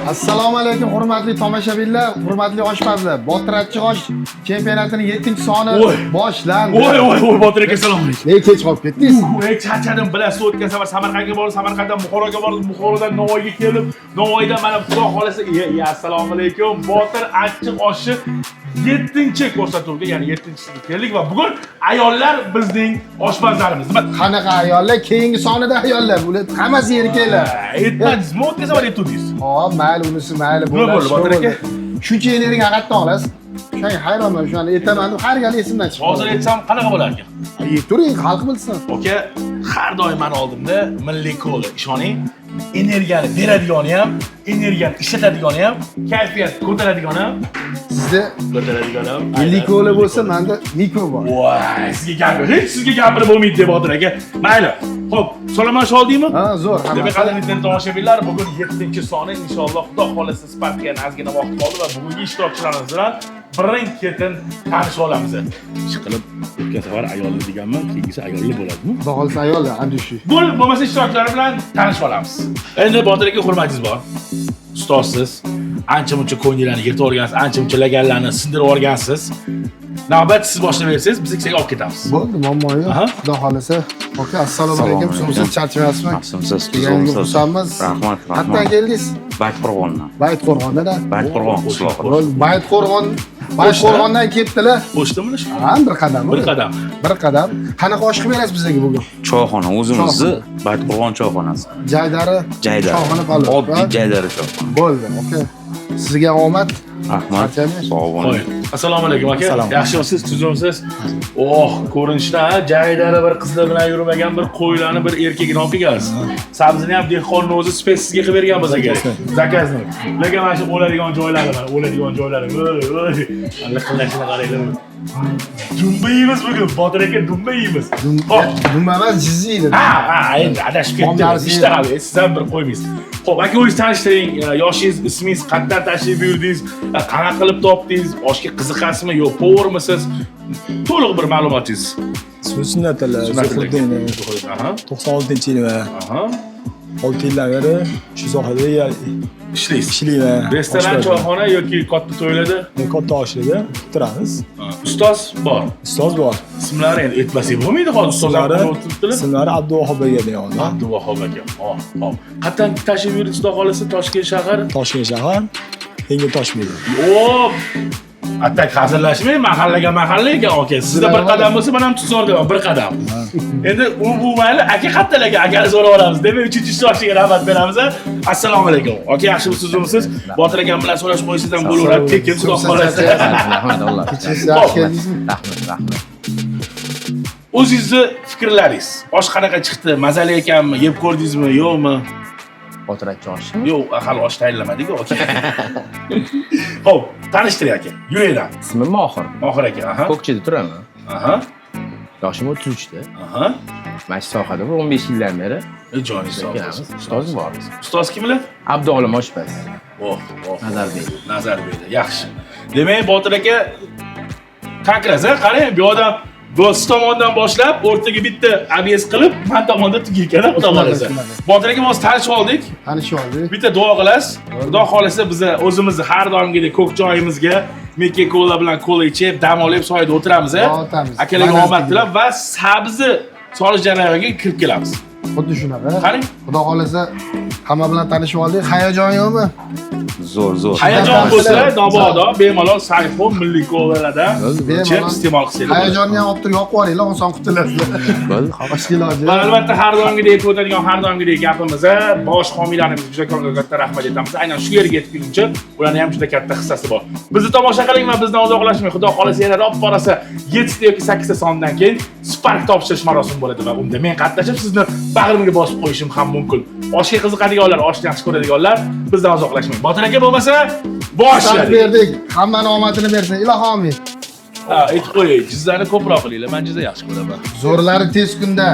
Assalomu alaykum hurmatli tomoshabinlar, hurmatli oshpazlar. Botir Achchiq osh chempionatining 7-soni boshlandi. Voy, Botir aka salom alaykum. Kech qolib ketdingiz. Charchadim, bilasiz, o'tgan safar Samarqandga bordim, Samarqanddan Buxoroga bordim, Buxorodan Navoiyga keldim. Navoiydan mana Xudo xolasa, assalomu alaykum. Botir Achchiq oshi 7-ko'rsatuvga, ya'ni 7-siga keldik va bugun ayollar bizning oshpazlarimiz. Qanaqa ayollar? Keyingi sonida ayollar. Ular hammasi erkaklar. Aytmadingizmi? O'tgan safar aytdingiz. Hop, mayli, unisi mayli bo'ladi. Botir aka. Shuncha yillik qayerdan olasiz? Shunga hayronman, shuni aytaman, har gal esimdan chiqadi. Hozir aytsam qanaqa bo'lar ekan? Yeb turing, xalq bilsin. Aka, har doim men oldimda milliy kola, ishoning. Energiyani beradigani ham, energiyani ishlatadigani ham, kayfiyat ko'taradigani ham, Sizda ko'taradigani ham. milliy kola bo'lsa, menda mikro bor. Voy, sizga gapirib bo'lmaydi deb Botir aka. Mayli. Xo'p, salomat oldingmi? Ha, zo'r. Demak, qadrli tomoshabinlar, bugun 7-soni inshaalloh Xudo xolasa Sparkga ozgina vaqt qoldi va bugungi ishtirokchilarimiz bilan birin-ketin tanishib olamiz. Ishqilib, o'tgan safar ayolli deganman, keyingisi ayolli bo'ladimi? Xudo xolasa ayollar, andishi. Bo'lmasa ishtirokchilar bilan tanishib olamiz. Endi Botir aka hurmatingiz bor. Ustozsiz, ancha-muncha ko'ngillarni yirtib olgansiz, ancha-muncha laganlarni sindirib olgansiz. Navbat siz boshlab bersangiz, biz ikkiga olib ketamiz. Bo'ldi, muammo yo'q. Xudo xolasa. Aka, assalomu alaykum. Siz charchamayapsizmi? Yaxshimisiz? Xursandmiz. Rahmat. Qayerdan keldingiz? Baytqo'rg'ondan. Baytqo'rg'ondan. Baytqo'rg'on qishlog'i. Bo'ldi, Baytqo'rg'ondan kelibdilar. Pochtamini shu? Ha, bir qadam. Bir qadam. Qanaqa osh qilib berasiz bizga bugun? Choyxona o'zimizni Baytqo'rg'on choyxonasi. Jaydari. Choyxona qoldi. Oddiy jaydari choyxona. Bo'ldi, aka. Sizga omad. Rahmat. Sog' bo'ling. Assalomu alaykum aka. Yaxshimisiz, tuzumsiz? Ko'rinishdan jaydari bir qizlar bilan yurmagan bir qo'ylarni bir erkakni olib kelgansiz. Sabzini ham dehqonning o'zi spesizga qilib bergan bo'lsa kerak. Zakazni. Lekin mana shu o'ladigan joylari bor, o'ladigan joylari. Alla qilishini qaranglar. Dumba yeymiz bugun, Botir aka, dumba yeymiz. Dumba emas, jizzi edi. Ha, endi adashib ketdim. Ishtahali, siz ham bir qo'ymaysiz. Xo'p, aka o'zingiz tanishtiring. Yoshingiz, ismingiz, qayerdan tashrif buyurdingiz? Qanaqa qilib topdingiz? Oshga qiziqasizmi yo powermisiz? To'liq bir ma'lumotingiz. Sunnatilla, Zuhriddin. 96-yilman. 6 yildan beri shu sohada ishlaysiz. Ishlayman. Restoran, choyxona yoki katta to'ylarda? Katta oshlarda turamiz. Ustoz bor. Ustoz bor. Ismlari endi aytmasak bo'lmaydi hozir ustozlar o'tiribdilar. Ismlari Abduvahhab aka deyapman. Abduvahhab aka. Hop. Qayerdan tashrif buyurdingiz, xudo xolasa? Toshkent shahar. Toshkent shahar. Yengil Toshmaydi. Hop. Atak hazırlashmay, mahallaga aka. Sizda bir qadam bo'lsa, men ham tuzorgaman, bir qadam. Endi u mayli, aka qattalaga aka so'rab olamiz. Demak, 3-ishtirokchiga rahmat beramiz. Assalomu alaykum. Aka, yaxshimisiz, tuzumsiz? Botir akam bilan so'rash qo'ysangiz ham bo'laveradi. Tekin xudo xolasa. Rahmat Alloh. Yaxshi keldingizmi? Rahmat. O'zingizni fikrlaringiz. Osh qanaqa chiqdi? Mazali ekanmi? Yeb ko'rdingizmi, yo'qmi? Botir Achchiq oshi. Yo'q, hali osh tayyorlamadik, aka. Xo'p, tanishtiring aka. Yuraydan. Ismim Mohir. Mohir aka, Ko'kchida turaman. Yoshim 33da. Mana shu sohada 15 yildan beri joningiz sog' bo'lsin. Ustoz bor. Ustoz kimlar? Abduolim oshpaz. Nazarbek. Yaxshi. Demak, Botir aka takraza, qarang, bu odam siz tomondan boshlab, o'rtaga bitta abs qilib, men tomonda tugilgan, xudo xolasa. Botir aka, biz tanishib oldik. Bitta duo qilasiz. Xudo xolasa biz o'zimizni har doimgidek ko'k joyimizga Mekka kola bilan kola ichib, dam olib, soyda o'tiramiz. Akalarga omad tilab va sabzi solish jarayoniga kirib kelamiz. Xuddi shunaqa. Qarang. Xudo xolasa hamma bilan tanishib oldik. Hayajon yo'qmi? Zo'r. Hayajon bo'lsa, mabodo bemalol sayxon milliy kolalardan ichib iste'mol qilsangiz. Hayajonni ham olib turib yoqib olinglar, oson qutulasizlar. Bo'ldi. Boshqa iloji. Va albatta har doimgidek o'tadigan har doimgidek gapimiz, bosh homiylarimiz juda katta rahmat aytamiz. Aynan shu yerga yetib kelguncha ularning ham juda katta hissasi bor. Bizni tomosha qiling va bizdan uzoqlashmang. Xudo xolasa yana olib borasa 7 yoki 8 sondan keyin Spark topshirish marosimi bo'ladi va unda men qatnashib sizni bag'rimga bosib qo'yishim ham mumkin. Oshga qiziqadiganlar, oshni yaxshi ko'radiganlar bizdan uzoqlashmang. Botir aka bo'lmasa, boshladik. berdik. Hammaning omadini bersin, ilohim amin. Aytib qo'ying, jizzani ko'proq qilinglar. Men jizza yaxshi ko'raman. Zo'rlari tez kunda.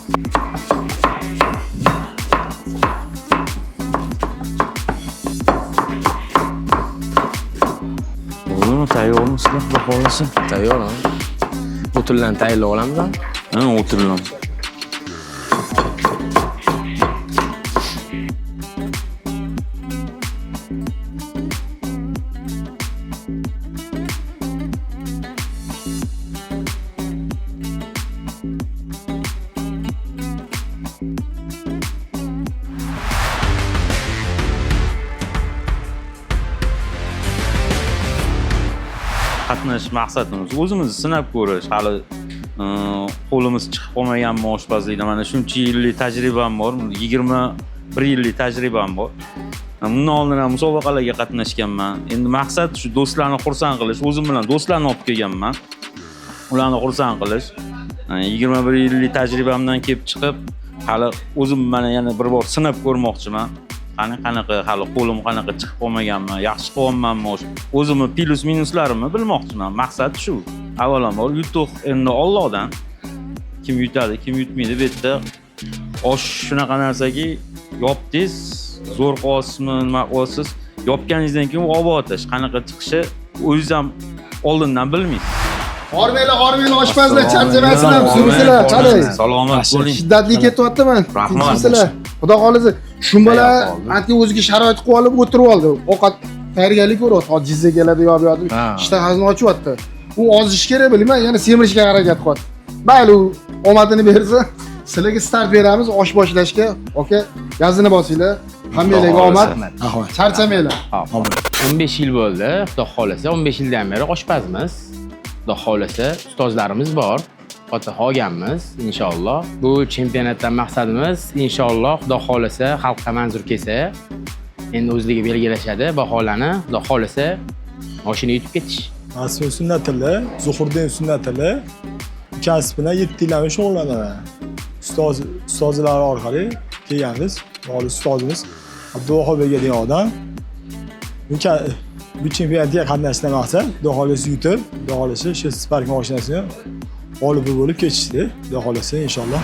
Oğlum tayyormi sizlar xudo xohlasa? Tayyormi? O'tinlarni tayyorlab olamiz. Ha, o'tirilamiz. Qatnashish maqsadimiz o'zimizni sinab ko'rish. Hali qo'limiz chiqib qolmaganmi oshpazlikda. Mana shuncha yillik tajribam bor, 21 yillik tajribam bor. Bundan oldin ham musobaqalarga qatnashganman. Endi maqsad shu do'stlarni xursand qilish. O'zim bilan do'stlarni olib kelganman. Ularni xursand qilish. 21 yillik tajribamdan kelib chiqib, hali o'zim mana yana bir bor sinab ko'rmoqchiman. Qanaqa hali qo'lim qanaqa chiqib qolmaganmi, yaxshi qilyapmanmi, o'zimni plus minuslarimni bilmoqchiman. Maqsad shu. Avvalambor yutuq endi Allohdan. Kim yutadi, kim yutmaydi bu yerda. Osh shunaqa narsaki, yopdingiz, zo'r qilyapsizmi, nima qilyapsiz, yopganingizdan keyin olib o'tish, qanaqa chiqishi o'zingiz ham oldindan bilmaysiz. Hormanglar oshpazlar, charchamasizlar, sursizlar, qalay. Salomat bo'ling. Shiddatli ketyaptiman. Rahmat. Tinchsizlar. Xudo xolasa, shu bola ancha o'ziga sharoit qilib olib o'tirib oldi. Ovqat tayyorgarlik ko'ryapti. Hozir jizza keladi, yo'q, ishtahasini ochyapti. U ozish kerak bilmayman, yana semirishga harakat qilyapti. Mayli, u omadini bersa, sizlarga start beramiz osh boshlashga. Aka, gazini bosinglar. Hammanglarga omad. Charchamanglar. 15 yil bo'ldi, xudo xolasa, 15 yildan beri oshpazmiz. Xudo xolasa, ustozlarimiz bor. Xotirjammiz inshaalloh. Bu chempionatdan maqsadimiz inshaalloh xudo xolasa xalqqa manzur kelsa, endi o'zligi belgilashadi baholani. Xudo xolasa mashina yutib ketish. Asl sunnatilla, Zuhurdin sunnatilla kasb bilan 7 yildan shug'ullanaman. Ustozlar orqali kelganmiz. Hozir ustozimiz Abduvohobga degan odam. Bu chempionatga qatnashdan maqsad Xudo xolasa yutib, Xudo xolasa shu Spark mashinasini olib bo'lib ketishdi. Xudo xolasa inshaalloh.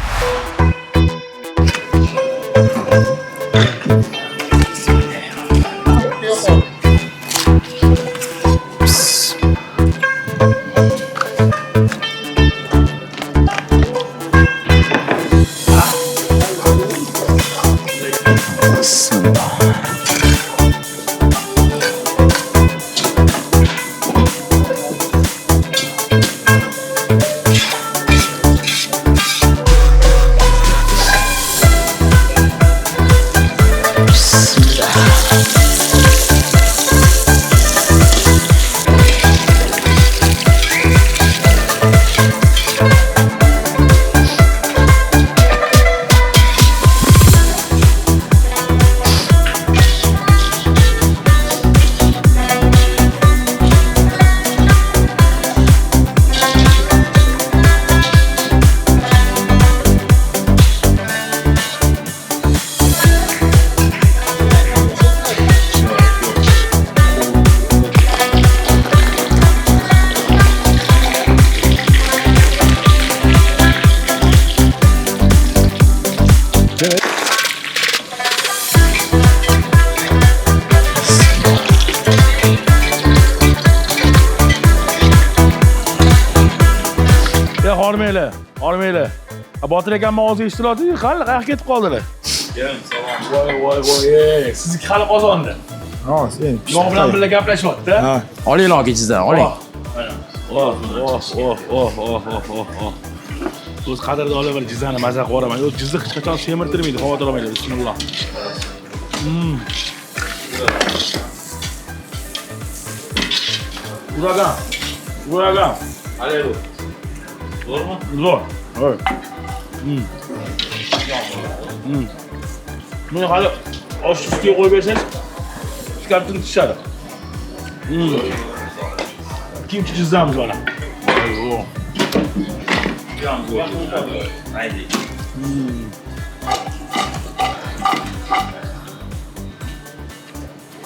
Hormanglar. Botir akam og'ziga eshitilyapti, qani qayerga ketib qoldilar? Voy. Sizniki hali qozonda. Ha, sen. Yog' bilan birga gaplashyapti. Ha. Olinglar kechizdan, oling. O'z qadrdonlar bir jizzani maza qilib yuboraman. O'z jizza hech qachon semirtirmaydi, xavotir olmanglar. Bismillah. Uragan. Alaylo. Zo'rmi? Zo'r. Hoy. Buni hali osh ustiga qo'yib bersangiz, shkartini tushadi. Kimchi jizzamiz mana. Haydi.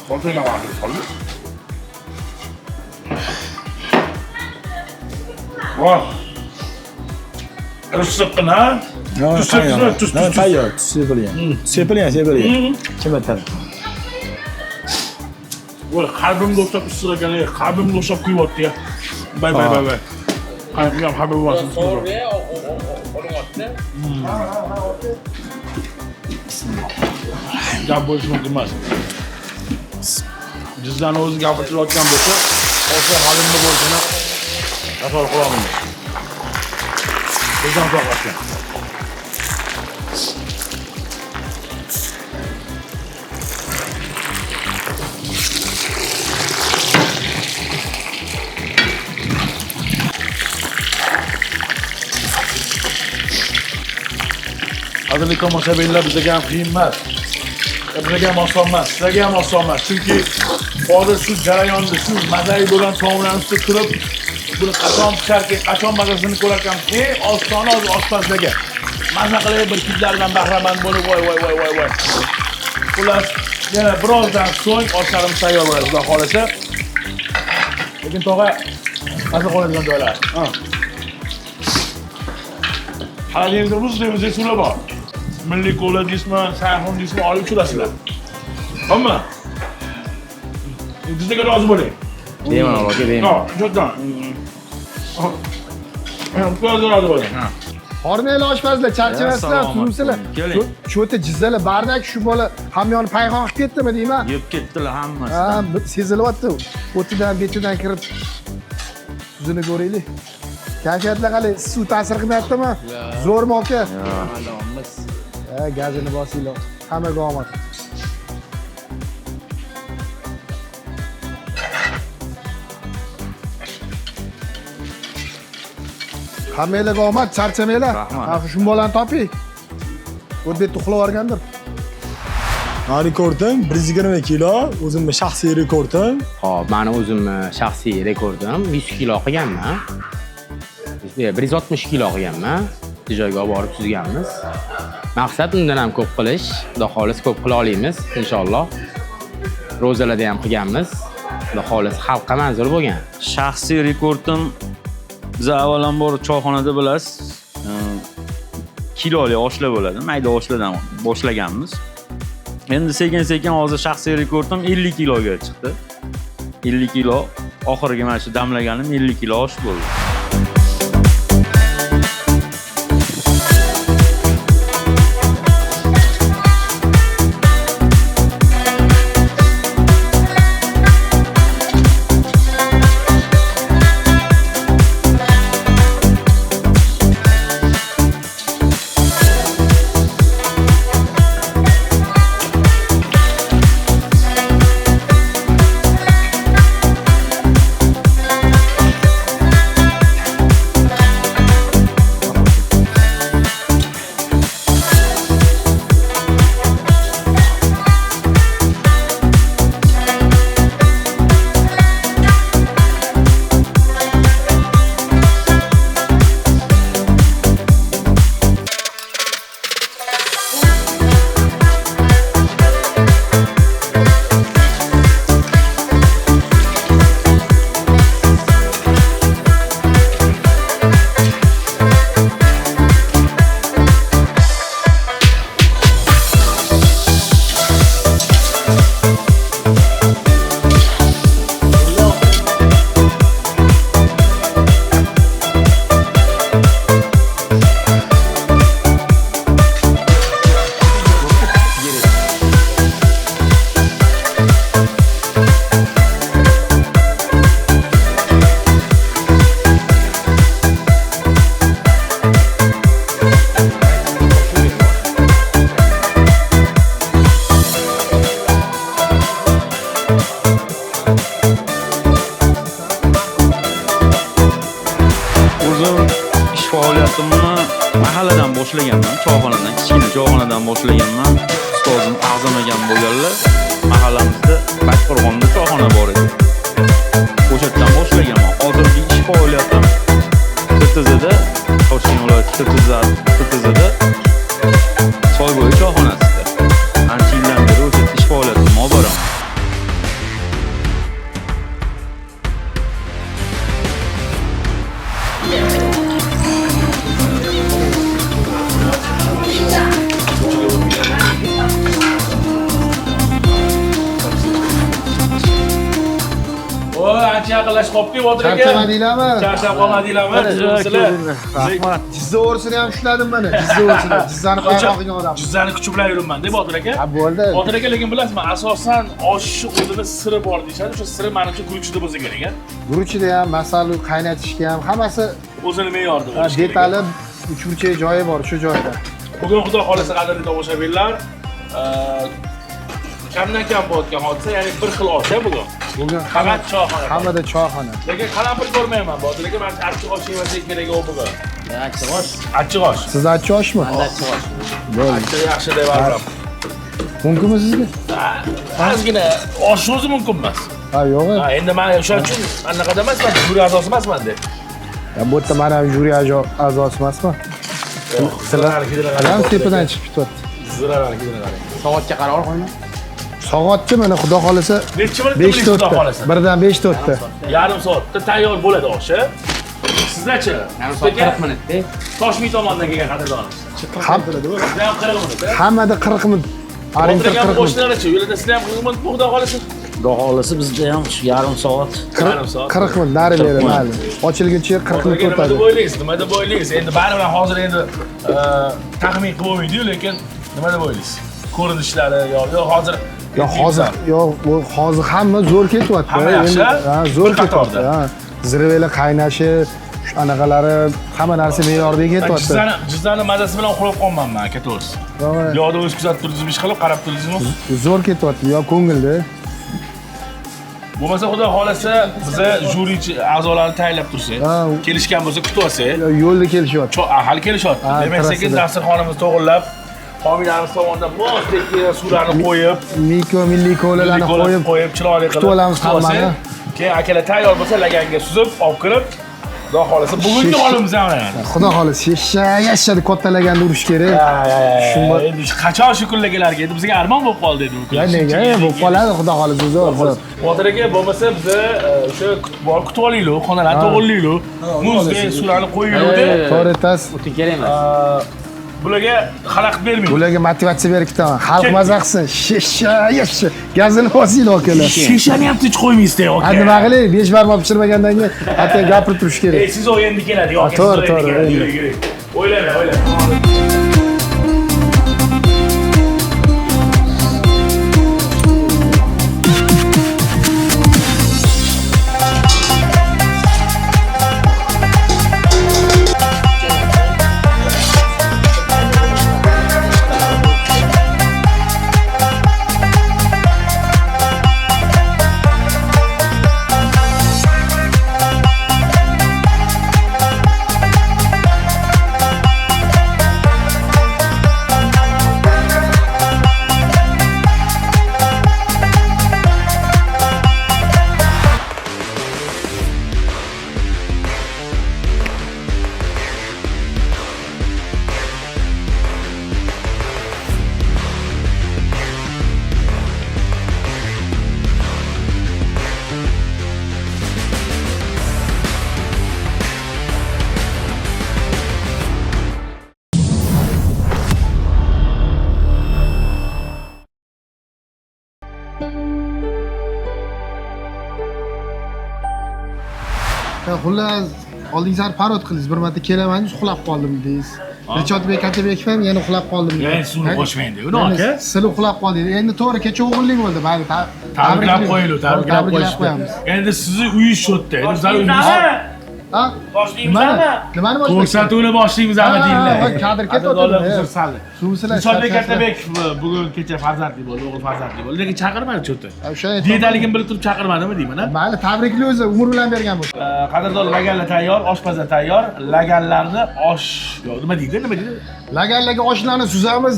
Konteyner var mı? Vah. Rızıkkın ha? Tuz sepizmi? Tuz. Tayyor, tuz sepilgan. Sepilgan. Kim aytadi? Voy, qalbimga o'xshab issiq ekan, qalbimga o'xshab kuyyapti ya. Bay. Qalbim ham habib bo'lsin. Gap bo'lishi mumkin emas. Jizzani o'zi gapirayotgan bo'lsa, o'sha halimda bo'lishini tasavvur qila olmayman. Bizdan to'g'ri. Qadrli tomoshabinlar, bizga ham qiyin emas. Bizga ham oson emas, sizlarga ham oson emas. Chunki hozir shu jarayonda shu mazali bo'lgan taomlarni ustida turib, buni qachon pisharkan, qachon mazasini ko'rarkan, ostona hozir oshpazlarga maza qilib bir hidlardan bahramand bo'lib, voy. Xullas, yana birozdan so'ng oshlarimiz tayyor bo'ladi, xudo xolasa. Lekin tog'a maza qoladigan joylar. Hali endi o'zingizga suvlar bor. Milliy ko'la deysizmi, sayxun deysizmi, olib tushirasizlar. Hamma. Bizga rozi bo'ling. Deyman, aka, deyman. Jo'dan. Bizga rozi bo'ling. Hormanglar oshpazlar, charchamasizlar, turibsizlar. Shu yerda jizzalar bardak shu bola hamyoni payqon qilib ketdimi deyman. Yeb ketdilar hammasi. Ha, sezilyapti. O'tidan, betidan kirib tuzini ko'raylik. Kayfiyatlar qalay? Suv ta'sir qilmayaptimi? Zo'rmi aka? Gazini bosinglar. Hammaga omad. Hammalarga omad, charchamanglar. Shu bolani toping. O'tbetni uxlab olgandir. Rekordim 120 kilo, o'zimning shaxsiy rekordim. Xo'p, meni o'zimni shaxsiy rekordim 100 kilo qilganman. 160 kilo qilganman. Joyga olib borib suzganmiz. Maqsad undan ham ko'p qilish, xudo xolis ko'p qila olamiz inshaalloh. Ro'zalarda ham qilganmiz. Xudo xolis xalqqa manzur bo'lgan. Shaxsiy rekordim biz avvalambor choyxonada bilasiz, kiloli oshlar bo'ladi. Mayda oshlardan boshlaganmiz. Endi sekin hozir shaxsiy rekordim 50 kiloga chiqdi. 50 kilo oxirgi mana shu damlaganim 50 kilo osh bo'ldi. mahalladan boshlaganman, choyxonadan, kichkina choyxonadan boshlaganman. Ustozim a'zamagan bo'lganlar. Mahallamizda Bayqo'rg'onda choyxona bor edi. O'shadan boshlaganman. Hozirgi ish faoliyatim TTZda, Toshkent viloyati TTZda Soybo'yi choyxonasida. Ancha yildan beri o'sha ish faoliyatim olib boraman. yaqinlashib qolibdik Botir aka. Charchamadinglarmi? Charchab qolmadinglarmi? Sizlar. Rahmat. Jizza o'rsini ham ushladim mana. Jizza o'rsini. Jizzani qaymoqing odam. Jizzani kuchi bilan yuribman-da Botir aka. Ha bo'ldi. Botir aka, lekin bilasizmi, asosan oshni o'zini siri bor deyshadi. O'sha siri menimcha guruchda bo'lsa kerak a. Guruchida ham, masalan, qaynatishga ham hammasi O'zini me'yorida bo'lishi kerak. detali uch-burchak joyi bor shu joyda. Bugun xudo xolasa qadrli tomoshabinlar, kamdan kam bo'layotgan hodisa, ya'ni bir xil osh bugun. Bugun Faqat choyxona. hammada choyxona. Lekin qalampir ko'rmayman Botir aka, men achchiq osh yemaslik kerak u bugun. Achchiq osh. Achchiq osh. Siz achchiq oshmi? Achchiq osh. Bo'ldi. Achchiq yaxshi deb aytaman. Mumkinmi sizga? Ozgina osh o'zi mumkin emas. Ha, yo'q. Ha, endi men o'sha uchun anaqada emasman, juri a'zosi emasman-da. Ya bu yerda mana juri a'zosi emasmi? Sizlar ham tepadan chiqib ketyapti. Zirar harakatini qarang. Soatga qaror qo'yma. Soatchi mana xudo xolasa Necha minutda 5 bilasiz xudo 4 xolasa? birdan 5 4 ta. Yarim soatda tayyor bo'ladi oshi. Sizlarchi? Yarim soat 40 minutda. Toshmi tomondan kelgan qadrdonimiz. Ham Sizlar ham 40 minut. hammada 40 minut. Arinter 40 minut. Qo'shnilarchi, yo'lda sizlar ham 40 minut xudo xolasa. Xudo xohlasa bizda ham yarim soat. Yarim soat. 40 minut nari beri mayli. Ochilguncha 40 minut Nima o'tadi. deb o'ylaysiz? Nima deb o'ylaysiz? Endi baribir hozir endi taxmin qilib bo'lmaydi-yu, lekin nima deb o'ylaysiz? Ko'rinishlari yo hozir hozir hamma zo'r ketyapti. Hamma yaxshi? Ha, zo'r Bir qatorda. ketyapti. Ha. Zirvelar qaynashi, shu anaqalari hamma narsa me'yorida ketyapti. Jizzani mazasi bilan uxlab qolman men aka to'g'risi. Yo'qda o'z kuzatib turdingizmi, ish qilib qarab turdingizmi? Zo'r ketyapti, yo ko'ngilda. Bo'lmasa xudo xolasa biza juri a'zolarini tayinlab tursak, Ha. kelishgan bo'lsa kutib olsak, Yo'lda kelishyapti. hali kelishyapti. Ha, Demak, sekin tarafida. dasturxonimizni to'g'irlab, homiylarimiz tomonidan mo'zdek suvlarni qo'yib, Milliy ko'lalarni qo'yib chiroyli qilib kutib olamiz hammani. Keyin akalar tayyor bo'lsa laganga suzib, olib kirib, xudo xolasa bugungi holimiz ham mana. Xudo xolasa yashadi kattalaganda urish kerak. Endi qachon shu kunlarga endi bizga armon bo'lib qoldi endi bu kun. Nega bo'lib qoladi xudo xolasa zo'r. Botir aka, bo'lmasa biza o'sha kutib olaylik, xonalarni to'g'irlaylik, muzdek suvlarni qo'yaylik. To'g'ri aytasiz. O'tin kerak emas. Bularga xalaqit bermaydi. Bularga motivatsiya berib ketaman. Xalq maza qilsin. Yashshi. Gazini bosinglar akalar. Shishani ham tinch qo'ymaysizda aka. Ha nima qilay? 5 barmoq pishirmagandan keyin hatto gapirib turish kerak. Siz o endi keladi yoki To'g'ri. Yuring. O'ylama. Xullas, oldingizlar parod qildingiz. Bir marta kelaman, uxlab qoldim dedingiz. Richodbek Katabekov ham yana uxlab qoldim. Yana suvni qo'shmaydi, uni aka. Siz uxlab qoldingiz. Endi to'g'ri kecha o'g'illik bo'ldi. Mayli, Tabriklab qo'yamiz. Endi sizni uyingiz shu yerda. Endi bizlar uyimiz. Ha? Boshlaymiz. Nimani boshlaymiz? Ko'rsatuvni boshlaymiz ham deydilar. Kadr ketyapti. Richodbek Katabekov bugun kecha farzandli bo'ldi, o'g'il farzandli bo'ldi. Lekin chaqirmadi cho'ta. O'sha Dedaligini bilib turib chaqirmadimi deyman, ha? Mayli, tabrikli o'zi umr bilan bergan bu. Qadrdon laganlar tayyor, oshpazlar tayyor. Laganlarni nima deydi? Laganlarga oshlarni suzamiz,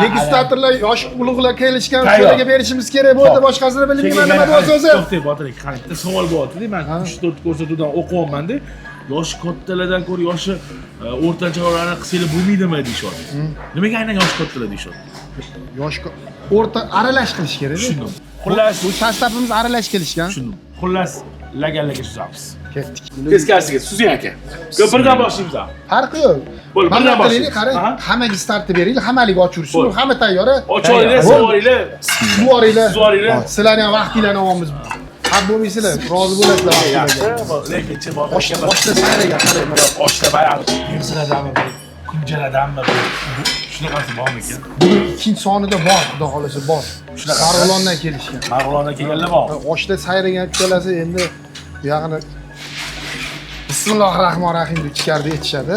degustatorlar yosh ulug'lar kelishgan Tayyor. shularga berishimiz kerak bo'ldi. Boshqasini bilmayman nima deyapsiz o'zi. To'xtang, Botir aka, qarang, bitta savol bo'lyapti-da. Men 3-4 ko'rsatuvdan o'qiyapman-da. Yosh kattalardan ko'ra yoshi o'rtachalarni qilsanglar bo'lmaydimi deyishyapti. Nimaga aynan yosh kattalar deyishyapti? Yosh o'rta aralash qilish kerak. Tushundim. Xullas, Bu sostavimiz aralash kelishgan. tushundim. Xullas, laganlarga suzamiz. Ketdik. Teskarisiga suzing aka. Ko'p birdan boshlaymiz ham. Farqi yo'q. Bo'ldi, Mana birdan qilaylik, boshlaymiz. qarang, Aha. hammaga startni beringlar, hammalik ochursin. Bo'ldi. Hamma tayyor. Ochoringlar, suvoringlar. Suvoringlar. Suvoringlar. Sizlarning ham vaqtinglarni olamiz. xat bo'lmaysizlar, rozi bo'lasizlar. Yaxshi, lekin Oshda sayraga qarang. oshda bayam yemsiradanmi, kunjaladanmi, shunaqasi bormi ekan? Bugun ikkinchi sonida bor, xudo xolasa bor. Shunaqa Marg'ilondan kelishgan. Marg'ilondan kelganlar bor. Oshda sayraga kelasa endi buyog'ini Bismillahirrahmanirrahim deb ichkarida aytishadi.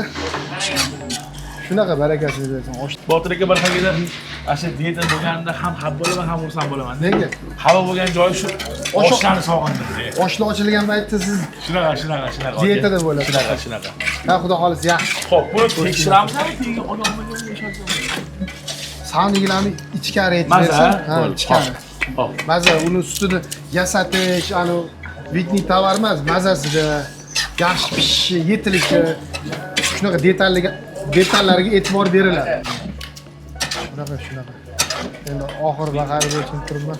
Shunaqa barakasi bersin. Botir aka bir xilda asha diyeta bo'lganida ham xab bo'laman, ham xursand bo'laman. Nega? Havo bo'lgan joyi shu oshlarni sog'indim. Oshli ochilgan paytda siz Shunaqa. dietada bo'lasiz. Shunaqa. Ha, xudo xolasa yaxshi. Xo'p, buni tekshiramizmi? Keyin odamlarga Savnigilarni ichkari Maza, aytmaysan. Ha, bo'ldi. ichkari. Hop. Maza uni ustida yasatish, anu vitni tovar emas, mazasida yaxshi pishishi, yetilishi, shunaqa detallarga e'tibor beriladi. Shunaqa. Endi oxir bahari bo'lsin turibman.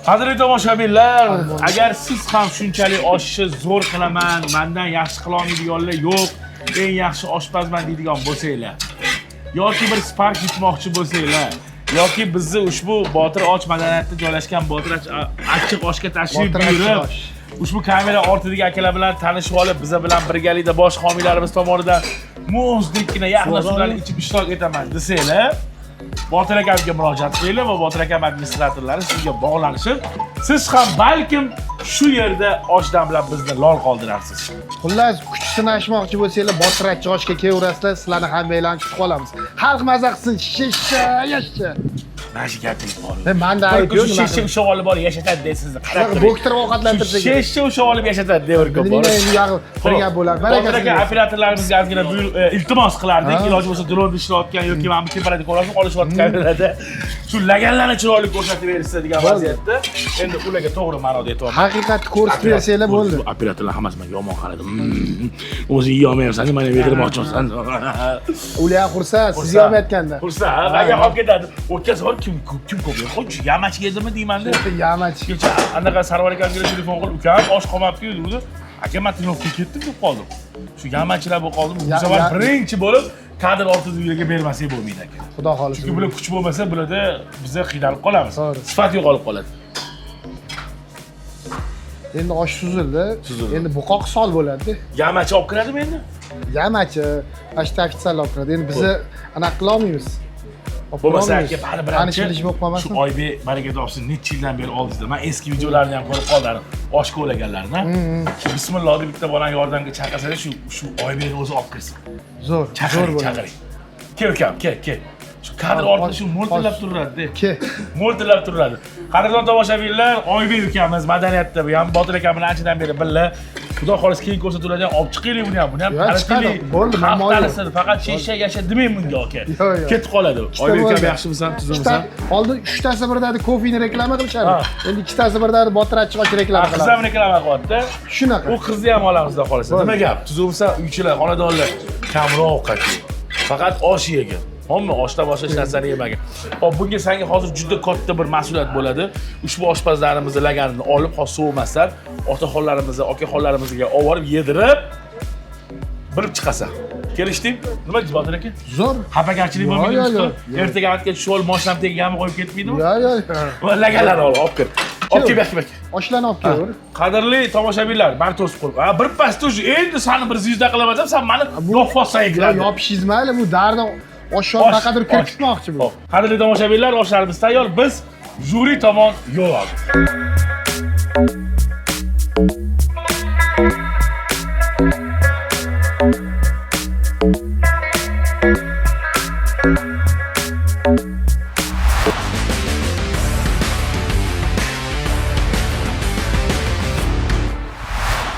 Qadrli tomoshabinlar, agar siz ham shunchalik oshni zo'r qilaman, mendan yaxshi qila olmaydiganlar yo'q, eng yaxshi oshpazman deydigan bo'lsanglar, yoki bir spark yutmoqchi bo'lsanglar, yoki bizni ushbu Botir och madaniyatda joylashgan Botir achchiq oshga tashrif buyurib, ushbu kamera ortidagi akalar bilan tanishib olib, biza bilan birgalikda bosh homiylarimiz tomonidan muzdekgina yaxna suvlarni ichib ishtirok etaman desanglar, Botir akamga murojaat qilinglar va Botir akam administratorlari sizga bog'lanishib, siz ham balkim shu yerda oshdan bilan bizni lol qoldirarsiz. Xullas, kuch sinashmoqchi bo'lsanglar, Botir oshga kelaverasizlar, sizlarni hammanglarni kutib qolamiz. Xalq maza qilsin, yashasha. Mana shu gapingiz bor. Menda ayb yo'q, nima Sheshcha ushlab olib borib yashatadi deysiz. Doktor ovqatlantirsak. Sheshcha ushlab olib yashatadi deyorga bor. Bir gap bo'ladi. Botir aka operatorlarimizga ozgina iltimos qilardik, iloji bo'lsa dronda ishlayotgan yoki mana bu temperatura ko'rasizmi, olishayotganlarda shu laganlarni chiroyli ko'rsatib berishsa degan vaziyatda endi ularga to'g'ri ma'noda aytyapman. Haqiqatni ko'rsatib bersanglar bo'ldi. Operatorlar hammasi menga yomon qaradi. O'zi yeyolmayapsan, mana yedirmoqchisan. Ular xursand, siz yemayotganda. Xursand, menga olib ketadi. O'tkazib kim ko'p qo'ychi, yamachi yedimi deyman-da. Yamachi. Kecha anaqa Sarvar akamga telefon qilib, "Ukam, osh qolmabdi" dedi. Aka, men Tinovga ketdim deb qoldim. Shu yamachilar bo'lib qoldim. Bu safar birinchi bo'lib kadr ortida ularga bermasak bo'lmaydi aka. Xudo xolisa. Chunki bular kuch bo'lmasa, bularda biz qiynalib qolamiz. Sifat yo'qolib qoladi. Endi osh suzildi. Endi buqoq sol bo'ladi-da. Yamachi olib kiradimi endi? Yamachi, ashta ofitsial olib kiradi. Endi biz anaqa qila olmaymiz. Bo'lmasa aka, baribir tanishilish bo'lib qolmasin. Shu Oybek baraka topsin, necha yildan beri oldingizda. Men eski videolarni ham ko'rib qoldim. Osh ko'laganlarni. Bismillah deb bitta bolani yordamga chaqirsangiz, shu Oybekni o'zi olib kirsin. Zo'r bo'ladi. Chaqiring. Kel ukam, kel. Shu kadr ortida shu mo'ltillab turadi-da. Mo'ltillab turadi. Qadrdon tomoshabinlar, Oybek ukamiz madaniyatda bu ham Botir aka bilan anchadan beri birga. Xudo xolis keyin ko'rsatuvlardan olib chiqaylik buni ham. Buni ham qarashlik. Bo'ldi, ma'lum. Faqat shesha yasha demayman bunga aka. Ketib qoladi. Oybek ukam yaxshimisan, tuzimisan? Oldin 3 tasi birdagi kofeni reklama qilishardi. Endi 2 tasi birdagi Botir achchiq osh reklama qiladi. Qiz ham reklama qilyapti. Shunaqa. U qizni ham olamiz, xudo xolisa. Nima gap? Tuzimisan, uychilar, xonadonlar kamroq ovqat yeydi. Faqat osh yegan. Hamma oshdan boshqa hech narsani yemagan. Hop, bunga senga hozir juda katta bir mas'uliyat bo'ladi. Ushbu oshpazlarimizni laganini olib, sovumasdan otaxonlarimizga, akaxonlarimizga olib yedirib bilib chiqasan. Kelishding? Nima deysiz Botir aka? Zo'r. Xafagarchilik bo'lmaydi. Ertaga aytga tushib olib, mashinam tegiga qo'yib ketmaydimi? Yo'q. Va laganlarni olib kelib. Olib kelbak. Oshlarni olib kelaver. Qadrli tomoshabinlar, meni to'sib qo'yib. Bir pasda endi seni bir ziyda qilaman deb, sen meni yo'qfosang qiladi. Yopishingiz mayli, bu dardan oshni faqat kirib chiqmoqchi bu. Qadrli tomoshabinlar, oshlarimiz tayyor. Biz juri tomon yo'l oldik.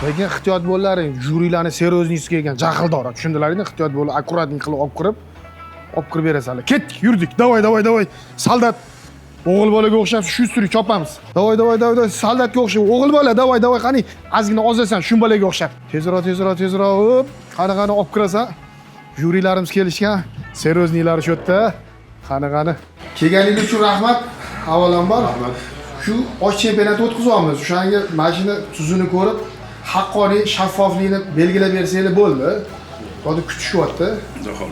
Lekin ehtiyot bo'laring, jurilarni seriozniy kelgan jahldor, tushundilaringmi? Ehtiyot bo'lib, akkuratnik qilib olib kirib berasizlar. Ketdik, yurdik. Davay. Soldat o'g'il bolaga o'xshab shu usturi chopamiz. Davay. Soldatga o'xshab o'g'il bola, davay, qani, ozgina ozasan, shu bolaga o'xshab. Tezroq. Qani olib kirasan. Jurilarimiz kelishgan, seriozniylar shu yerda. Qani. Kelganingiz uchun rahmat. Avvalambor, shu osh chempionati o'tkazyapmiz. O'shanga mashina tuzini ko'rib, haqqoniy shaffoflikni belgilab bersanglar bo'ldi. Hozir kutishyapti.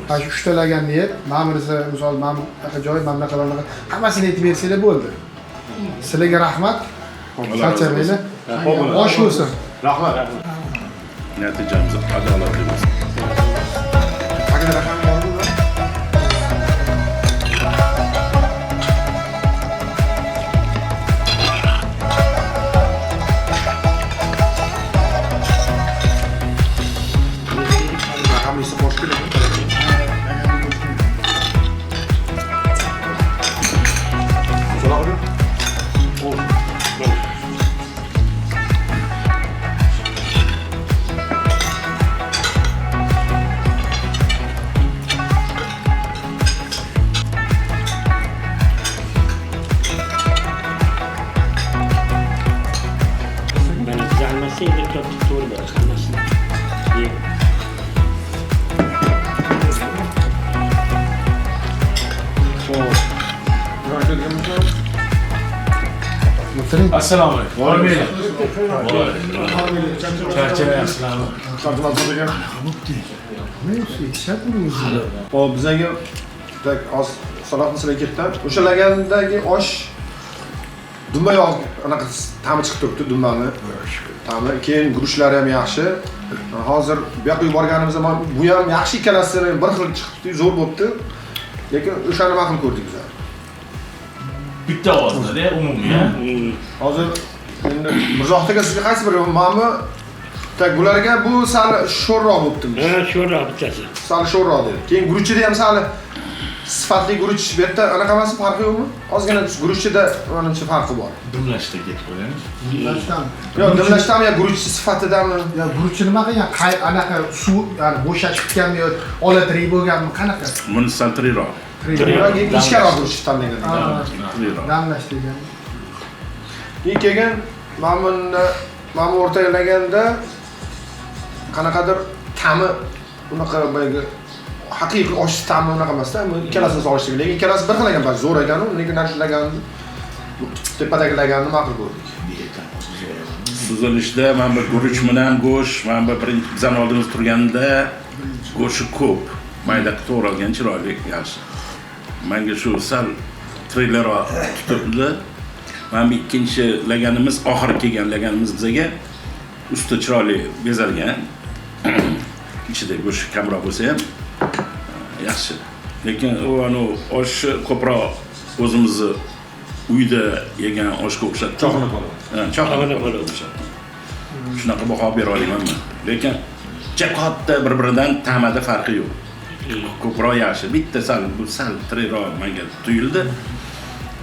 Ha shu ushtalaganni yeb, ma'murisi, misol ma'mur joy, mamlakatlarga hammasini aytib bersanglar bo'ldi. Sizlarga rahmat. Charchamanglar. Osh bo'lsin. Rahmat. Natijamiz adolatli bo'lsin. Paketda raqam bormi? Raqamlisi bosh kerak. Mana tuzalmasa endi topib to'g'ri hammasini. Assalomu alaykum. Charchayapsizlarmi? Hop, bizga tak oz saloq misli ketdi. O'sha lagandagi osh dumma yog' anaqa ta'mi chiqib turibdi, dummani. Ta'mi, keyin guruchlari ham yaxshi. Hozir bu yoqqa yuborganimiz zaman bu ham yaxshi ikkalasini bir xil chiqibdi, zo'r bo'libdi. Lekin o'shani ma'qul ko'rdik biz. Bitta ovozda umumiy. Hozir endi Mirzohtaga sizga qaysi biri ma'mi? Tak bularga bu sal sho'rroq bo'libdi. Ha, sho'rroq bittasi. Sal sho'rroq dedi. Keyin guruchida ham sal sifatli guruch bu yerda anaqa emas, farqi yo'qmi? Ozgina guruchida menimcha farqi bor. Dumlashda ketib qo'yamiz. Dimlashdan. Yo'q, dimlashdami yo guruch sifatidami? Ya guruchni nima qilgan? Anaqa suv, ya'ni bo'shashib ketganmi yo olatrik bo'lganmi? Qanaqa? Buni sal tiriroq. Ichkaroq guruch tanlagan. Damlash degan. Keyin ma'mur o'rtalaganda qanaqadir ta'mi unaqa boyagi haqiqiy osh ta'mi unaqa emasda, ikkalasini solishdik. Lekin ikkalasi bir xil ekan, bak zo'r ekan, lekin ana shu lagan tepadagi laganni ma'qul ko'rdik. Buzilishda mana bu guruch bilan go'sht, mana bu birinchi bizani oldimizda turganda go'shti ko'p, mayda to'g'ralgan chiroyli, yaxshi. Menga shu sal treylerroq tutibdi. Mana bu ikkinchi laganimiz, oxirgi kelgan laganimiz bizga usti chiroyli bezalgan. Ichida go'sht kamroq bo'lsa ham yaxshi. Lekin u osh ko'proq o'zimizni uyda yegan oshga o'xshaydi. Choxna qo'li. Choxna qo'li o'xshaydi. Shunaqa baho bera olaman. Lekin katta bir-biridan ta'mida farqi yo'q. Ko'proq yaxshi. Bitta sal tiriroq menga tuyuldi.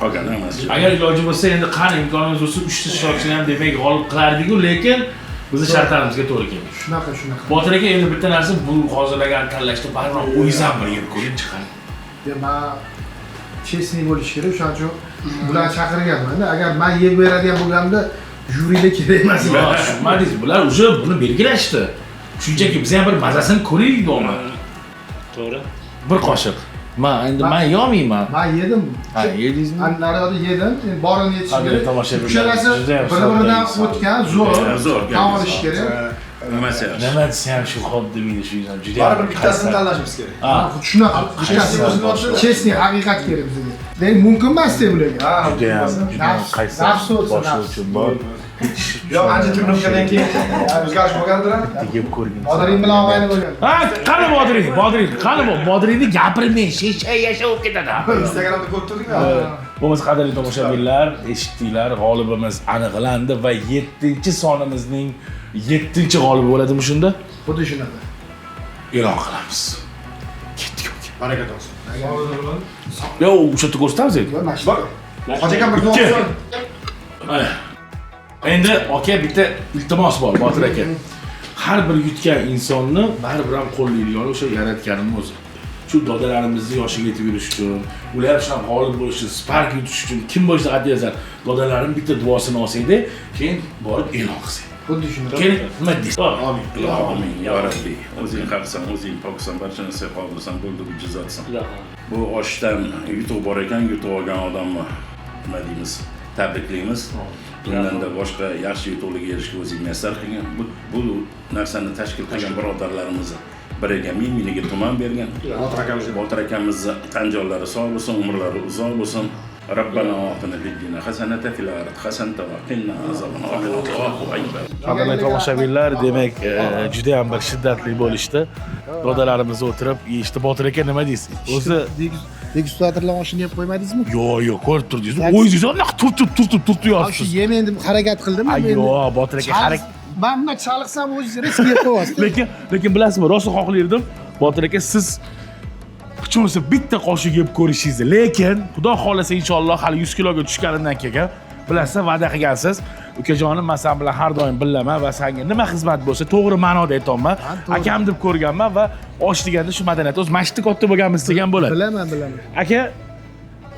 Qolgani emas. Agar iloji bo'lsa endi qani imkonimiz bo'lsa 3 ta ishtirokchini ham demak g'olib qilardik-ku, lekin bizni shartlarimizga to'g'ri keldi. Shunaqa. Botir aka endi bitta narsa bu hozirlagan tanlashda baribir o'zingiz ham bir yeb ko'ring chiqadi. Men chestniy bo'lish kerak, o'shaning uchun bularni chaqirganman. Agar men yeb beradigan bo'lganimda juriyda kerak emas. Yo'q, tushunmadingiz. Bular уже buni belgilashdi. Shunchaki biz ham bir mazasini ko'raylik deyman. To'g'ri. Bir qoshiq. Men yo'mayman. Men yedim. Ha, yedingizmi? Naryoqda yedim. Endi borini yetish Qanday kerak. tomoshabinlar? Uchalasi bir-biridan o'tgan, zo'r. Tan olish kerak. Nimasi yaxshi? Nima desam shu xo'p demaydi shu yerdan juda. Baribir bittasini tanlashimiz kerak. Ha, Shunaqa. Chestniy haqiqat kerak bizga. Lekin mumkin emas-da bularga. juda qaysi boshlovchi bor. Yo'q, ancha turgandan keyin o'zgarish bo'lgandir. Yeb ko'rgin. Bodring bilan og'ayni bo'lgan. Ha, qani Bodring, qani bu Bodringni gapirmang, yashab olib ketadi. Instagramda ko'rib turdik-ku. Bo'lmasa qadrli tomoshabinlar, eshitdinglar, g'olibimiz aniqlandi va 7-sonimizning 7-g'olibi bo'ladimi shunda? Xuddi shunaqa. E'lon qilamiz. Ketdik aka. Baraka topsin. Yo'q, o'sha yerda ko'rsatamiz endi. Hoji akam bir duo qilsin. Mana. Endi aka bitta iltimos bor, Botir aka. Har bir yutgan insonni baribir ham qo'llaydigan o'sha yaratganimiz o'zi. Shu dodalarimizni yoshiga yetib yurish uchun, ular ham g'olib bo'lish uchun, spark yutish uchun kim bo'lsa qad yazar. Dodalarim bitta duosini olsaydi, keyin borib e'lon qilsaydi. Xuddi shunaqa. Keyin nima deysiz? Amin. Amin ya Rabbi. O'zing haqsan, o'zing poksan, barcha narsa qobilsan, bo'ldi bu jizzatsan. Bu oshdan yutuq bor ekan, yutuq olgan odamni nima deymiz? Tabriklaymiz. Bundan-da boshqa yaxshi yutuqlarga erishishga o'zing muyassar qilgan. Bu narsani tashkil qilgan birodarlarimiz biriga ming-mingiga tuman bergan. Botir akamizni tan joylari sog' bo'lsin, umrlari uzoq bo'lsin. ربنا آتنا في الدنيا حسنة في الآخرة حسنة وقنا عذاب النار Allohu akbar. Qadrli tomoshabinlar, demak, juda ham bir shiddatli bo'lishdi. Dodalarimiz o'tirib yeyishdi. Botir aka nima deysiz? O'zi degustatorlar oshini yeb qo'ymadingizmi? yo'q, ko'rib turdingiz. O'zingiz ham turtib Shu yotibsiz. yemen deb harakat qildim. Yo'q, Botir aka harakat. Men bundan chaliqsam o'zingiz risk yeb qo'yasiz. Lekin bilasizmi, rosa xohlardim. Botir aka siz hech bo'lmasa bitta qoshiq yeb ko'rishingizni. Lekin xudo xolasa inshaalloh hali 100 kiloga tushganidan keyin bilasiz, va'da qilgansiz. Ukajonim, men sen bilan har doim billaman va senga nima xizmat bo'lsa, to'g'ri ma'noda aytaman. Akam deb ko'rganman va osh deganda shu madaniyat. O'z masjidda katta bo'lganmiz degan bo'ladi. Bilaman. Aka,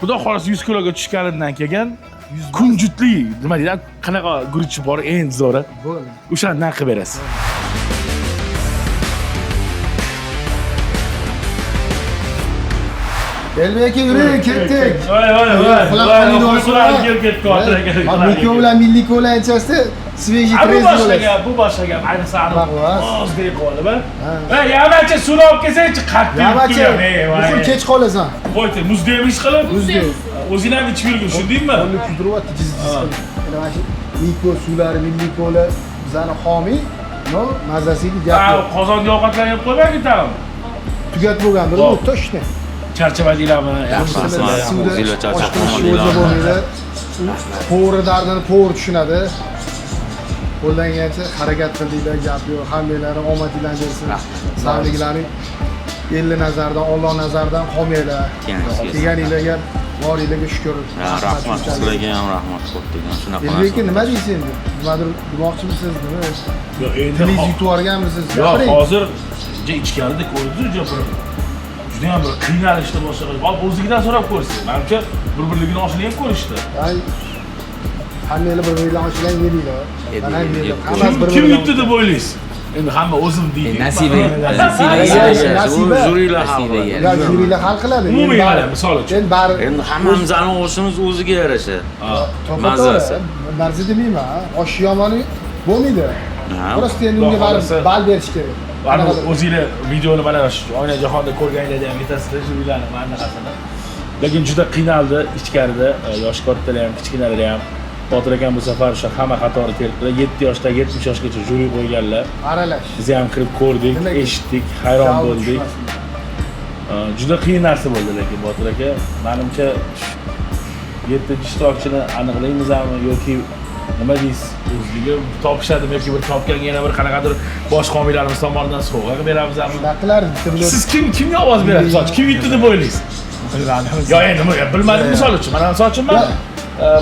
xudo xolasa 100 kiloga tushganidan keyin kunjutli, nima deydi, qanaqa guruch bor, eng zo'ri. Bo'ldi. O'shandan qilib berasiz. Elbek yuri ketdik. Mikro bilan milliy ko'lanchasi svejiy trez bo'ladi. Bu boshqa gap. Ayniqsa Baquvvat. ozday qolib, ha. Yamachi suvni olib kelsanchi, qattiq. Yamachi, bugun kech qolasan. Qo'ydi, muzda emish qilib. Muzda. O'zing ham ichib yurgin, tushundingmi? Qo'lni kuydiryapti, jiz-jiz qilib. Mana shu mikro suvlari, milliy ko'la bizani xomiy, no, mazasiga gap yo'q. Qozonga ovqatlanib qo'ymang bitam. Tugat bo'lgandir, o'tda ishni. Charchamadinglarmi? Yaxshi. O'zinglar charchamadinglar. To'g'ri dardini to'g'ri tushunadi. Qo'ldan kelgancha harakat qildinglar, gap yo'q. Hammalaring omadinglar bersin. Sog'liklaring elli nazardan, Alloh nazaridan qolmanglar. Kelganinglarga boringlarga shukr. Rahmat sizlarga ham rahmat ko'pdan. Shunaqa. Elbek nima deysiz endi? Nimadir demoqchimisiz, nima? Yo'q, endi Tiliz yutib yuborganmisiz? yo'q, hozir ichkarida ko'rdingiz, jabr. Juda ham bir qiynalishdi boshqa. Hop, o'zigidan so'rab ko'rsiz. Menimcha bir-birligini oshini yeb ko'rishdi. Hammanglar bir-biringlarni oshlang yedinglar. Mana endi Kim yutdi deb o'ylaysiz? Endi hamma o'zim deydi. Nasiba. Jurilar hal qiladi. Ya jurilar hal qiladi. Umuman, misol uchun. Endi bari Endi hammamizning oshimiz o'ziga yarasha. mazasi. Narsa demayman, osh yomoni bo'lmaydi. Просто endi unga baribir bal berish kerak. Mana o'zinglar videoni mana shu oyna jahonda ko'rganinglarda ham yetasizlar jurilarni mana bunaqasini. Lekin juda qiynaldi ichkarida, yosh kattalar ham, kichkinalar ham. Botir akam bu safar o'sha hamma qatori kelibdilar. 7 yoshdan 70 yoshgacha juri qo'yganlar. Aralash. Biz ham kirib ko'rdik, eshitdik, hayron bo'ldik. Juda qiyin narsa bo'ldi lekin Botir aka, menimcha 7 ishtirokchini aniqlaymizmi yoki nima deysiz? O'zligi topishadimi yoki bir topganga yana bir qanaqadir bosh homiylarimiz tomonidan sovg'a qilib beramizmi? Naqlar Siz kimga ovoz berasiz? Kim yutdi deb o'ylaysiz? Yo, endi bilmadim misol uchun. Mana misol uchun men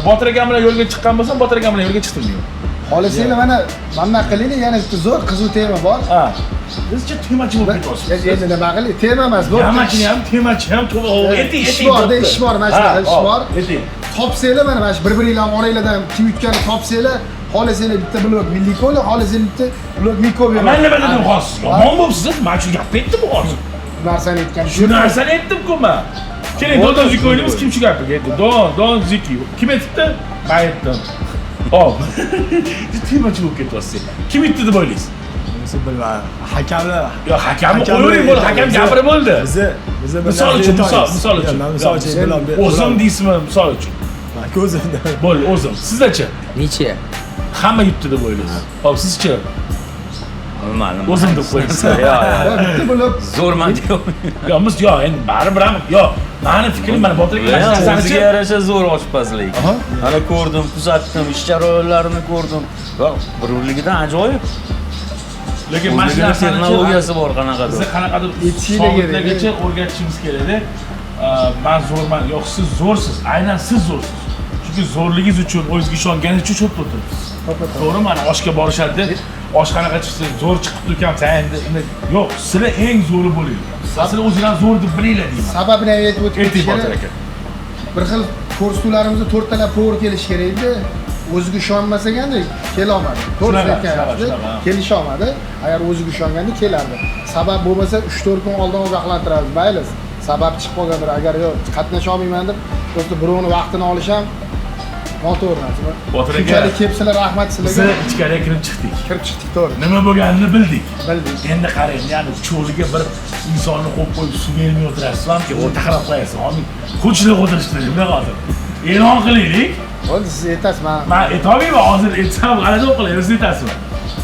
Botir akam bilan yo'lga chiqqan bo'lsam, Botir akam bilan yo'lga chiqdim deyman. Xolasanglar mana bunday qilinglar, yana bitta zo'r qiziq tema bor. Ha. Bizcha temachi bo'lib ketyapsiz. Endi nima qiling? Tema emas, bu. Temachini ham, temachi ham ish borda, ish bor, mana shunaqa ish bor. Topsanglar mana shu bir-biringlarning oranglardan kim yutganini topsanglar, xolasanglar bitta blok milliy ko'la, xolasanglar bitta blok mikro beraman. Men nima dedim hozir? Yomon bo'libsiz, men shu gapni aytdim hozir. Bu narsani aytgan. Shu narsani aytdim-ku men. Keling, Don Ziki o'ynaymiz, kim shu gapni aytdi? Don Ziki. Kim aytdi? Men aytdim. Hop. Temachi bo'lib ketyapsiz. Kim yutdi deb o'ylaysiz? Bilmadim. Hakamlar. Yo, hakamni qo'yavering, bo'ldi, hakam gapirib bo'ldi. Bizi misol uchun, misol uchun. Misol uchun o'zim deysizmi, misol uchun. Ko'zimda. Bo'ldi, o'zim. Sizdachi? Necha? Hamma yutdi deb o'ylaysiz. Hop, sizchi? Bilmadim. O'zim deb qo'yasiz. Bitta blok Zo'rman deyapman. Yo, biz yo, endi baribir ham, yo, meni fikrim mana Botir aka O'ziga yarasha zo'r oshpazlik. Mana ko'rdim, kuzatdim, ish jarayonlarini ko'rdim. Va bir-birligidan ajoyib. lekin mana shu narsani texnologiyasi bor qanaqadir. Biz qanaqadir shogirdlargacha o'rgatishimiz kerak-da. Men zo'rman, yo'q siz zo'rsiz, aynan siz zo'rsiz. Chunki zo'rligingiz uchun, o'zingizga ishonganingiz uchun cho'p o'tiribsiz. To'g'rimi? Mana oshga borishadi, osh qanaqa chiqsa, zo'r chiqibdi ekan, endi yo'q, sizlar eng zo'ri bo'ling. Sizlar o'zingizdan zo'r deb bilinglar deyman. sababini aytib o'tib Ayting Botir aka. Bir xil ko'rsatuvlarimizda 4 talab to'g'ri kelish kerak edi. O'ziga ishonmasaganda kela olmadi. To'g'ri aytgan, kelisha olmadi. Agar o'ziga ishonganda kelardi. Sabab bo'lmasa 3-4 kun oldin ogohlantiramiz. Mayli. Sabab chiqib qolgandir. Agar yo'q, qatnasha olmayman deb, do'stlar birovni vaqtini olisham noto'g'ri narsa. Botir aka, shunchalik kelibsizlar, rahmat sizlarga. Biz ichkariga kirib chiqdik. Kirib chiqdik, to'g'ri. Nima bo'lganini bildik. Bildik. Endi qarang, ya'ni cho'liga bir insonni qo'yib qo'yib suv bermay o'tirasizmi-ki, o'rta qarab qo'yasiz. Hozir ko'chada o'tirishdi, nima hozir? e'lon qilaylik. Bo'ldi, siz aytasiz, men Men aytolmayman, hozir aytsam g'alati bo'lib qoladi, siz aytasizmi?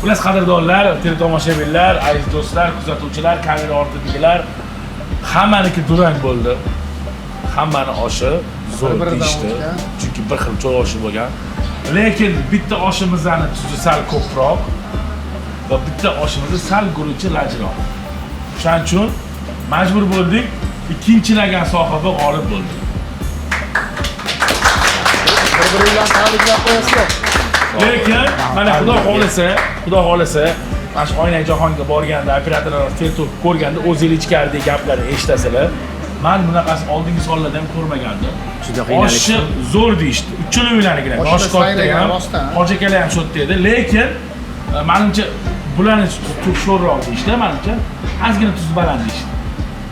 Xullas, qadrdonlar, teletomoshabinlar, aziz do'stlar, kuzatuvchilar, kamera ortidagilar hammaniki durang bo'ldi. Hammani oshi zo'r Bir-biridan deyishdi. o'tgan. Chunki bir xil choy oshi bo'lgan. Lekin bitta oshimizni tuzi sal ko'proq va bitta oshimizni sal guruchi lajroq. Shuning uchun majbur bo'ldik, ikkinchilagan sohiba g'olib bo'ldi. bir-biri bilan tabriklab qo'yasizlar. Lekin mana xudo xolasa, mana shu Oynak jahonga borganda, operatorlar teleto'p ko'rganda o'zingiz ichkaridagi gaplarni eshitasizlar. Men bunaqasi oldingi sonlarda ham ko'rmagandim. Juda qiynalib. Oshi zo'r deyishdi. Uchalaringlarniki ham, yosh katta ham, hoji akalar ham shotda edi. Lekin menimcha bularni tuz sho'rroq deyishdi, menimcha. Ozgina tuz baland deyishdi.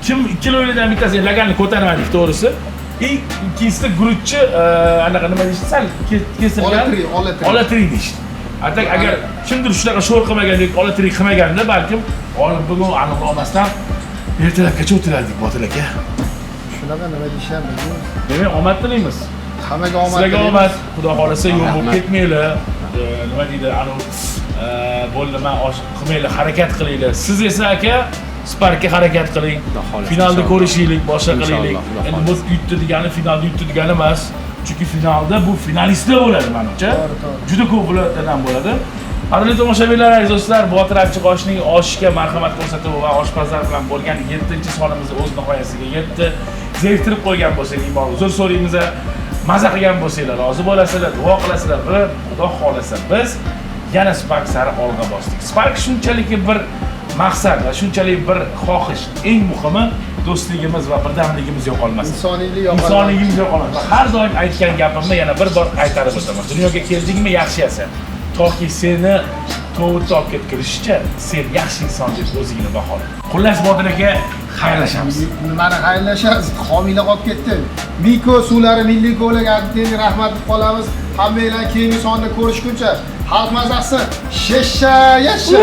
Kim ikkalovlardan bittasi laganni ko'tarmadik, to'g'risi. Ikkinchisida guruchchi anaqa nima deyishdi? Sal kesilgan. Olatri deyishdi. Atak agar kimdir shunaqa sho'r qilmagandek, olatri qilmaganda, balkim olib bugun aniq olmasdan ertalabgacha o'tirardik, Botir aka. Shunaqa nima deyishadi? Demak, omad tilaymiz. Hammaga omad. Sizlarga omad. Xudo xolasa yo'q bo'lib ketmanglar. Nima deydi, bo'ldi, men qilmanglar, harakat qilinglar. Siz esa aka Sparkka harakat qiling. Finalda ko'rishaylik, boshqa qilaylik. Endi bu yutdi degani finalda yutdi degani emas. Chunki finalda bu finalistlar bo'ladi menimcha. Juda ko'p viloyatlardan bo'ladi. Qadrli tomoshabinlar, aziz do'stlar, Botir Achchiq oshning oshga marhamat ko'rsatuvi va oshpazlar bilan bo'lgan 7-sonimizni o'z nihoyasiga yetdi. Zeriktirib qo'ygan bo'lsangiz, uzr so'raymiz. Maza qilgan bo'lsanglar, rozi bo'lasizlar, duo qilasizlar, Xudo xolasa biz yana Spark sari olg'a bosdik. Spark shunchalik bir maqsad va shunchalik bir xohish, eng muhimi do'stligimiz va birdamligimiz yo'qolmasin. Insonligimiz yo'qolmasin. Har doim aytgan gapimni yana bir bor qaytarib o'taman. Dunyoga keldingmi, yaxshi yasha. Toki seni tovutda olib ketkirishcha, sen yaxshi inson deb o'zingni bahola. Xullas, Botir aka, xayrlashamiz. Nimani xayrlashamiz? Homiyla qolib ketdi. Miko suvlari milliy ko'ylak adliga rahmat qolamiz. Hammanglar keyingi sonda ko'rishguncha xalq mazasi shesha yasha.